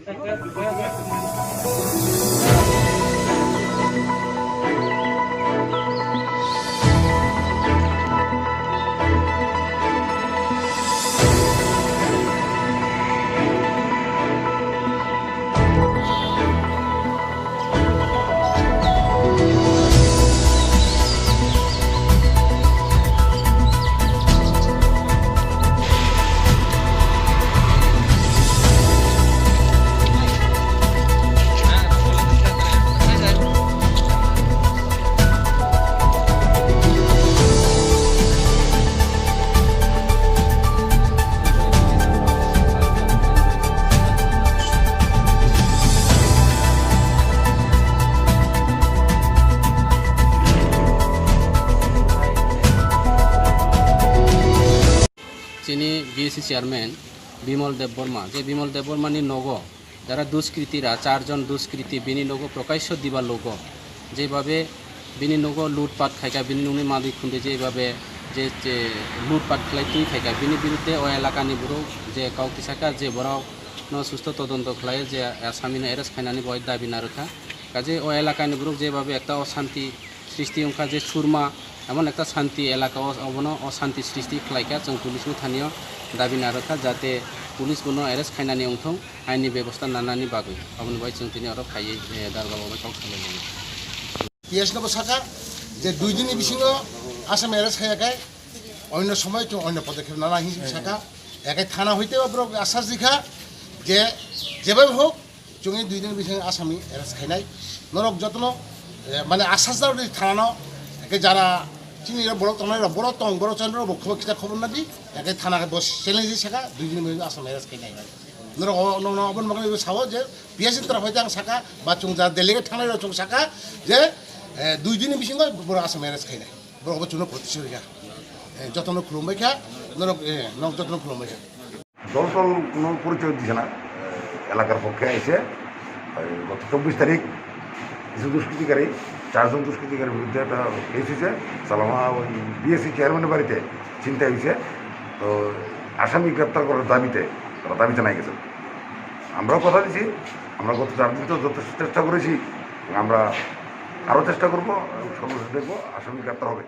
যিনি BSc chairman Bimal Debbarma, যে বিমল দেববর্মানি নগ যারা দুষ্কৃতীরা 4 জন দুষ্কৃতী বিনি নগ প্রকাশ্য দিবা লোক যেভাবে বিনি নগ লুটপাট খাইকা বিনি নুনি মাদি খুঁদে যেভাবে যে লুটপাট খাই তুই খাইকা বিনি বিরুদ্ধে ও এলাকানি বড় যে কাউকি সাকা যে বড় সুস্থ তদন্ত খাই যে আসামিনে এরেস্ট খাইনানি বয় দাবি না রাখা কাজে ও এলাকানি বড় যেভাবে একটা অশান্তি সৃষ্টি অঙ্কা যে সুরমা এমন একটা শান্তি এলাকা অশান্তি সৃষ্টি খাইকা जों पुलिसनि थानियाव दाबि नारखा जाहाथे पुलिस बनो एरेस्ट खायनानै अंथं आइननि बेबस्था नानानि बागै अबन बाय जों दिनै आरो खायै दारगाबाव काउ खालामनानै केस नब साका जे 2 दिननि बिसिङाव आसाम एरेस्ट खायाखै অন্য সময় তো অন্য পদক্ষেপ নানা হিসেবে সাকা একাই থানা হইতে ব্রক আশ্বাস দিখা যে যেভাবে হোক जोंनि 2 দিন বিসিং আসামি এরেস্ট খাইনাই নরক যত্ন মানে আশ্বাস দাও থানা একে যারা চিনি বড় তনাই বড় চন্দ্র খবর কিতা খবর না দি একে থানা বস চ্যালেঞ্জ সাকা 2 দিন আসাম এরেস্ট খাইনাই নরক অবন মগনে সাও যে পিএসসি তরফ হইতে সাকা বা চুং যা ডেলিগেট থানায় চুং সাকা যে 2 দিন বিসিং বড় আসাম এরেস্ট খাইনাই বড় অবচুন প্রতিশোধ যত্ন খুলুমবাই খা নক যত্ন খুলুমবাই খা দল কোনো পরিচয় দিছে না এলাকার পক্ষে এসে গত 24 তারিখ কিছু দুষ্কৃতিকারী 4 জন দুষ্কৃতিকারীর বিরুদ্ধে একটা কেস হয়েছে সালামা ওই বিএসসি চেয়ারম্যানের বাড়িতে চিন্তা হয়েছে তো আসামি গ্রেপ্তার করার দাবিতে তারা দাবি জানাই গেছে আমরাও কথা দিছি আমরা গত 4 দিন তো যথেষ্ট চেষ্টা করেছি আমরা আরও চেষ্টা করবো সর্বশেষ দেখবো আসামি গ্রেপ্তার হবে।